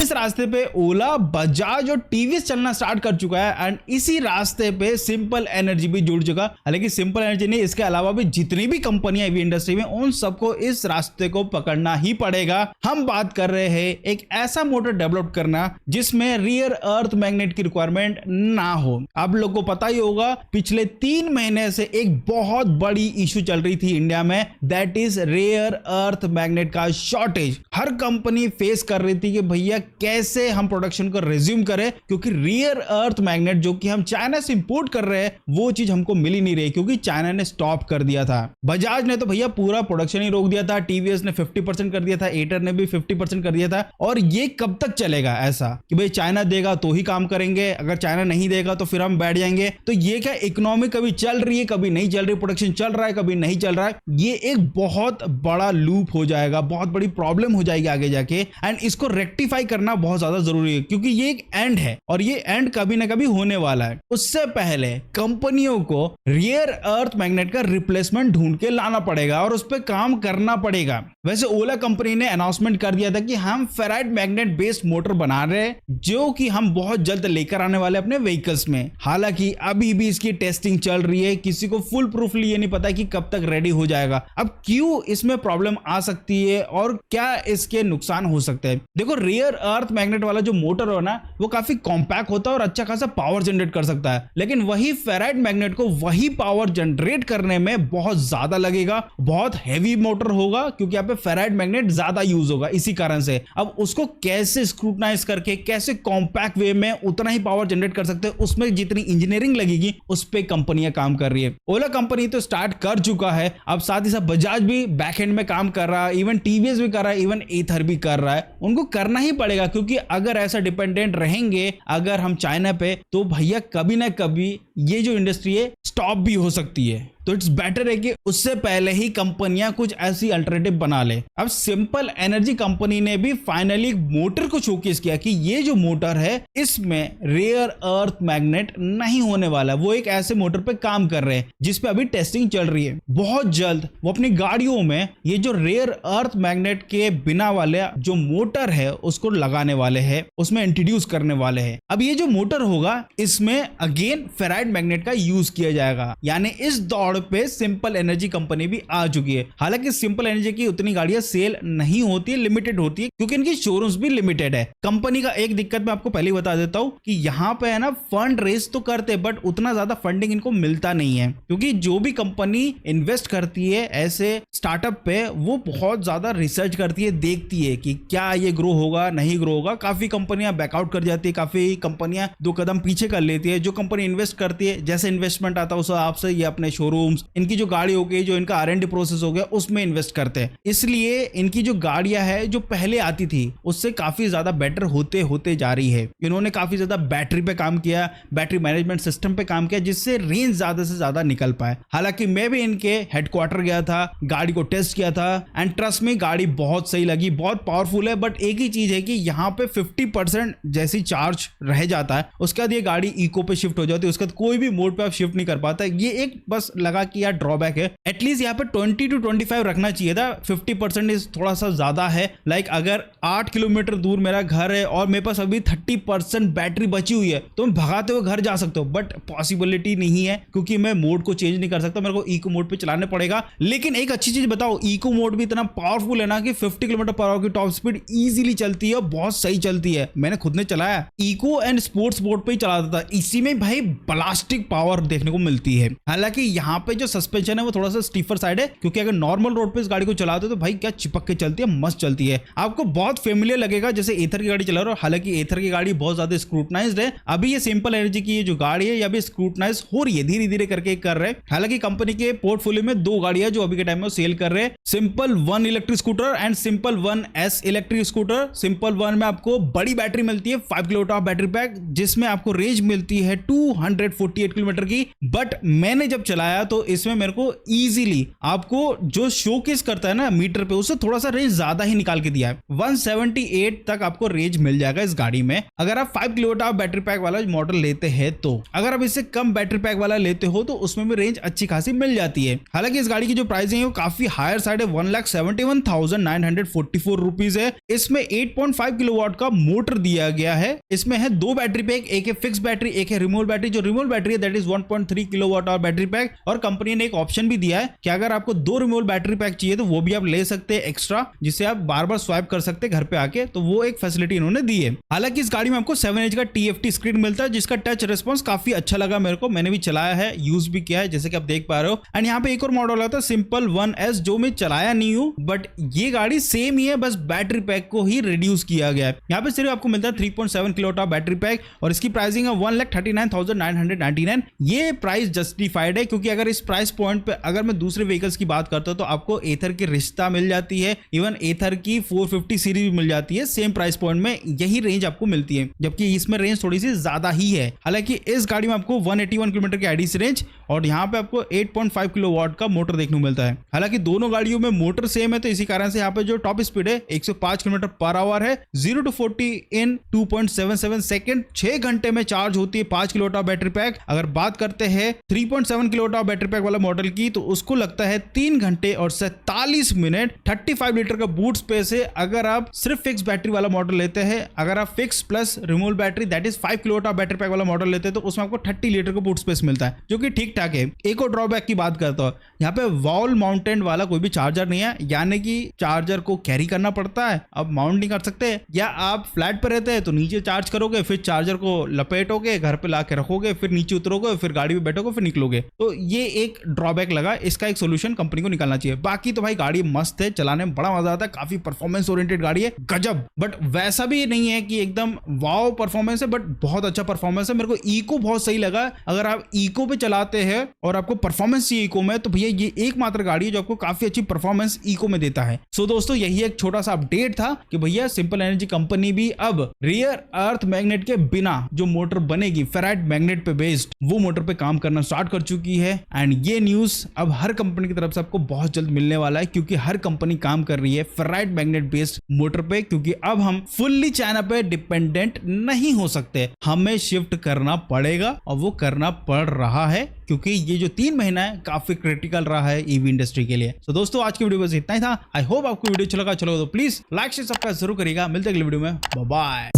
इस रास्ते पे ओला, बजाज और टीवीएस चलना स्टार्ट कर चुका है एंड इसी रास्ते पे सिंपल एनर्जी भी जुड़ चुका। हालांकि सिंपल एनर्जी नहीं, इसके अलावा भी जितनी भी कंपनियां ईवी इंडस्ट्री में, उन सबको इस रास्ते को पकड़ना ही पड़ेगा। हम बात कर रहे हैं एक ऐसा मोटर डेवलप करना जिसमें रियर अर्थ मैग्नेट की रिक्वायरमेंट ना हो। आप लोग को पता ही होगा पिछले 3 महीने से एक बहुत बड़ी इश्यू चल रही थी इंडिया में, that is rear earth magnet का शॉर्टेज। हर कंपनी फेस कर रही थी कि भैया कैसे हम प्रोडक्शन को रिज्यूम करें, क्योंकि रियर अर्थ मैग्नेट जो कि हम चाइना से इंपोर्ट कर रहे हैं वो चीज हमको मिल ही नहीं रही, क्योंकि चाइना ने स्टॉप कर दिया था। बजाज ने तो भैया पूरा प्रोडक्शन ही रोक दिया था, टीवीएस ने 50% कर दिया था, एटर ने भी 50% कर दिया था। और ये कब तक चलेगा ऐसा कि भाई चाइना देगा तो ही काम करेंगे, अगर चाइना नहीं देगा तो फिर हम बैठ जाएंगे। तो ये क्या इकोनॉमी कभी चल रही है कभी नहीं चल रही, प्रोडक्शन चल रहा है कभी नहीं चल रहा है, ये एक बहुत बड़ा लूप हो जाएगा, बहुत बड़ी प्रॉब्लम हो जाएगी आगे जाके। एंड इसको रेक्टिफाई करना बहुत ज्यादा जरूरी है, क्योंकि ये एक एंड है और ये एंड कभी ना कभी होने वाला है। उससे पहले कंपनियों को रियर अर्थ मैग्नेट का रिप्लेसमेंट ढूंढ के लाना पड़ेगा और उस पर काम करना पड़ेगा। वैसे ओला कंपनी ने अनाउंसमेंट कर दिया था कि हम फेराइट मैग्नेट बेस्ड मोटर बना रहे हैं, जो कि हम बहुत जल्द लेकर आने वाले अपने व्हीकल्स में। हालांकि अभी भी इसकी टेस्टिंग चल रही है, किसी को फुल प्रूफली ये नहीं पता कि कब तक रेडी हो जाएगा। अब क्यों इसमें प्रॉब्लम आ सकती है और क्या इसके नुकसान हो सकते हैं। देखो, रियर अर्थ मैग्नेट वाला जो मोटर हो ना, वो काफी कॉम्पैक्ट होता है और अच्छा खासा पावर जनरेट कर सकता है, लेकिन वही फेराइट मैग्नेट को वही पावर जनरेट करने में बहुत ज्यादा लगेगा, बहुत हैवी मोटर होगा, क्योंकि यहाँ पे फेराइट मैग्नेट ज्यादा यूज होगा इसी कारण से। अब उसको कैसे स्क्रूटनाइज करके कैसे कॉम्पैक्ट वे में उतना ही पावर जनरेट कर सकते हैं, उसमें जितनी इंजीनियरिंग लगेगी उस पे कंपनियां काम कर रही है। ओला कंपनी तो स्टार्ट कर चुका है, अब साथ ही साथ बजाज भी बैक एंड में काम कर रहा है, इवन टीवीएस भी कर रहा है, इवन एथर भी कर रहा है। उनको करना ही पड़ेगा, क्योंकि अगर ऐसा डिपेंडेंट रहेंगे अगर हम चाइना पे, तो भैया कभी ना कभी ये जो इंडस्ट्री है स्टॉप भी हो सकती है। तो इट्स बेटर है कि उससे पहले ही कंपनियां कुछ ऐसी अल्टरनेटिव बना ले। अब सिंपल एनर्जी कंपनी ने भी फाइनली मोटर को शोकेस किया कि ये जो मोटर है इसमें रियर अर्थ मैग्नेट नहीं होने वाला। वो एक ऐसे मोटर पे काम कर रहे हैं जिसपे अभी टेस्टिंग चल रही है। बहुत जल्द वो अपनी गाड़ियों में ये जो रियर अर्थ मैग्नेट के बिना वाले जो मोटर है उसको लगाने वाले हैं, उसमें इंट्रोड्यूस करने वाले हैं। अब ये जो मोटर होगा इसमें अगेन फेराइट मैग्नेट का यूज किया जाएगा, यानी इस दौड़ पे सिंपल एनर्जी कंपनी भी आ चुकी है। हालांकि सिंपल एनर्जी की उतनी गाड़ियां सेल नहीं होती है, लिमिटेड होती है, क्योंकि इनकी शोरूम्स भी लिमिटेड है। कंपनी का एक दिक्कत मैं आपको पहले ही बता देता हूं कि यहां पे है ना, फंड रेस तो करते बट उतना ज्यादा फंडिंग इनको मिलता नहीं है, क्योंकि जो भी कंपनी इन्वेस्ट करती है ऐसे स्टार्टअप पे वो बहुत ज्यादा रिसर्च करती है, देखती है कि क्या ये ग्रो होगा नहीं ग्रो होगा। काफी कंपनियां बैकआउट कर जाती है, काफी कंपनियां 2 कदम पीछे कर लेती है। जो कंपनी इन्वेस्ट करती है, जैसे इन्वेस्टमेंट आता है उस हिसाब से ये अपने शोरूम, इनकी जो गाड़ी हो गई, जो इनका R&D प्रोसेस हो गया, उसमें इन्वेस्ट करते हैं। इसलिए इनकी जो गाड़ियां है जो पहले आती थी उससे काफी ज्यादा बेटर होते होते जा रही है। इन्होंने काफी ज्यादा बैटरी पे काम किया, बैटरी मैनेजमेंट सिस्टम पे काम किया, जिससे रेंज ज्यादा से ज्यादा निकल पाए। हालांकि मैं भी इनके हेडक्वार्टर गया था, गाड़ी को टेस्ट किया था एंड ट्रस्ट में गाड़ी बहुत सही लगी, बहुत पावरफुल है। बट एक ही चीज है कि यहाँ पे 50% जैसी चार्ज रह जाता है, उसके बाद ये गाड़ी इको पे शिफ्ट हो जाती है, उसके बाद कोई भी मोड पे आप शिफ्ट नहीं कर पाता। ये एक बस लगा कि यार ड्रॉबैक है। एटलीस्ट यहाँ पे 20 to 25 रखना चाहिए था, 50% इज थोड़ा सा ज्यादा है। लाइक अगर 8 किलोमीटर दूर मेरा घर है और मेरे पास अभी 30% बैटरी बची हुई है तो मैं भगाते हुए घर जा सकता हूँ, बट पॉसिबिलिटी नहीं है क्योंकि मैं मोड को चेंज नहीं कर सकता, मेरे को इको मोड पे चलाने पड़ेगा। लेकिन एक अच्छी चीज बताओ, इको मोड भी इतना पावरफुल है ना कि 50 किलोमीटर पर आवर की टॉप स्पीड इजीली चलती है और बहुत सही चलती है। मैंने खुद ने चलाया, इको एंड स्पोर्ट्स मोड पे ही चलाता था, इसी में भाई ब्लास्टिक पावर देखने को मिलती है। हालांकि यहाँ पे जो सस्पेंशन है वो थोड़ा सा स्टीफर साइड है, क्योंकि अगर नॉर्मल रोड पे इस गाड़ी को चलाते हो तो भाई क्या चिपक के चलती है, मस्त चलती है। आपको बहुत फेमिलियर लगेगा जैसे एथर की गाड़ी चला रहे हो। हालांकि एथर की गाड़ी बहुत ज्यादा स्क्रूटनाइज्ड है। अभी ये सिंपल एनर्जी की ये जो गाड़ी है ये अभी स्क्रूटनाइज हो रही है, धीरे धीरे करके कर रहे हैं। हालांकि कंपनी के पोर्टफोलियो में 2 गाड़ियां जो अभी के टाइम में सेल कर रहे हैं, simple 1 electric scooter and simple 1S electric scooter. Simple 1 में आपको बड़ी बैटरी मिलती है, 5 किलोवाट बैटरी पैक, जिसमें आपको रेंज मिलती है 248 किलोमीटर की। बट मैंने जब चलाया तो इसमें मेरे को इजीली आपको जो शोकेस करता है ना मीटर पे, उससे थोड़ा सा रेंज ज्यादा ही निकाल के दिया है। 178 तक आपको रेंज मिल जाएगा इस गाड़ी में अगर आप 5 किलोवाट आवर बैटरी पैक वाला मॉडल लेते हैं तो। अगर आप इससे कम बैटरी पैक वाला लेते हो तो उसमें भी रेंज अच्छी खासी मिल जाती है। हालांकि इस गाड़ी की जो प्राइसिंग है वो काफी हायर साइड है, 1,71,944 रुपीज है। इसमें 8.5 किलोवाट का मोटर दिया गया है। इसमें है 2 बैटरी पैक, एक है फिक्स बैटरी, एक है रिमूवल बैटरी। जो रिमूवल बैटरी है that is 1.3 kilowatt hour battery pack, और कंपनी ने एक ऑप्शन भी दिया है कि अगर आपको 2 रिमूवल बैटरी पैक चाहिए तो वो भी आप ले सकते हैं एक्स्ट्रा, जिससे आप बार बार स्वाइप कर सकते हैं घर पे आके, तो वो एक फैसिलिटी इन्होंने दी है। हालांकि इस गाड़ी में आपको 7 इंच का TFT स्क्रीन मिलता है जिसका टच रिस्पॉन्स काफी अच्छा लगा मेरे को, मैंने भी चलाया है, यूज भी किया है जैसे कि आप देख पा रहे हो। एंड यहाँ पे एक और मॉडल आता है सिंपल 1S जो मैं चलाया नहीं हूँ, बट ये गाड़ी सेम ही है, बस बैटरी पैक को ही रिड्यूस किया गया है। यहाँ पे सिर्फ आपको मिलता है 3.7 किलोवाट आवर बैटरी पैक और इसकी प्राइसिंग है 1,39,999। ये प्राइस जस्टिफाइड है क्योंकि अगर इस प्राइस पॉइंट पे अगर मैं दूसरे व्हीकल्स की बात करता हूं तो आपको एथर की रिश्ता मिल जाती है, इवन एथर की 450 सीरीज भी मिल जाती है, सेम प्राइस पॉइंट में यही रेंज आपको मिलती है, जबकि इसमें रेंज थोड़ी सी ज्यादा ही है। हालांकि इस गाड़ी में आपको 181 किलोमीटर की आईडीसी रेंज और यहाँ पे आपको 8.5 किलोवाट का मोटर देखने को मिलता है। हालांकि दोनों गाड़ियों में मोटर सेम है तो इसी कारण से यहाँ पे जो टॉप स्पीड है 105 किलोमीटर पर आवर है, 0 to 40 इन 2.77 सेकंड, 6 घंटे में चार्ज होती है 5 किलोवाट आवर बैटरी पैक। अगर बात करते हैं 3.7 किलोवाट आवर बैटरी पैक वाला मॉडल की तो उसको लगता है 3 घंटे और 47 मिनट। 35 लीटर का बूट स्पेस है अगर आप सिर्फ फिक्स बैटरी वाला मॉडल लेते हैं। अगर आप fix plus removal battery that is 5 kilowatt hour battery pack वाला मॉडल लेते हैं तो उसमें आपको 30 लीटर का बूट स्पेस मिलता है, जो कि ठीक ठाक है। एक और ड्रॉबैक की बात करता हूं, यहाँ पे वॉल माउंटेड वाला कोई भी चार्जर नहीं है, यानी कि चार्जर को कैरी करना पड़ता है, आप माउंट नहीं कर सकते, या आप फ्लैट पे रहते हैं तो नीचे चार्ज करोगे, फिर चार्जर को लपेटोगे, घर पे ला के रखोगे, फिर नीचे उतरोगे, फिर गाड़ी में बैठोगे, फिर निकलोगे। तो ये एक ड्रॉबैक लगा, इसका एक सोल्यूशन कंपनी को निकालना चाहिए। बाकी तो भाई गाड़ी मस्त है, चलाने में बड़ा मजा आता है, काफी परफॉर्मेंस ओरिएंटेड गाड़ी है, गजब। बट वैसा भी नहीं है कि एकदम वाओ परफॉर्मेंस है, बट बहुत अच्छा परफॉर्मेंस है। मेरे को इको बहुत सही लगा। अगर आप इको पे चलाते हैं और आपको परफॉर्मेंस चाहिए इको में तो भैया ये एकमात्र गाड़ी है जो आपको काफी अच्छी परफॉर्मेंस इको में देता है। सो दोस्तों यही एक छोटा सा अपडेट था कि भैया सिंपल एनर्जी कंपनी भी अब रियर अर्थ मैग्नेट के बिना जो मोटर बनेगी फेराइट मैग्नेट पे बेस्ड, वो मोटर पे काम करना स्टार्ट कर चुकी है। एंड ये न्यूज अब हर कंपनी की तरफ से आपको बहुत जल्द मिलने वाला है, क्योंकि हर कंपनी काम कर रही है फेराइट मैग्नेट बेस्ड मोटर पे, क्योंकि अब हम फुल्ली चाइना पे डिपेंडेंट नहीं हो सकते, हमें शिफ्ट करना पड़ेगा और वो करना पड़ रहा है, क्योंकि ये जो 3 महीना है काफी क्रिटिकल रहा है ईवी इंडस्ट्री के लिए। तो दोस्तों आज की वीडियो बस इतना ही था। आई होप आपको वीडियो अच्छा लगा, चलो तो प्लीज लाइक शेयर सब्सक्राइब जरूर करिएगा। मिलते हैं अगले वीडियो में, बाय बाय।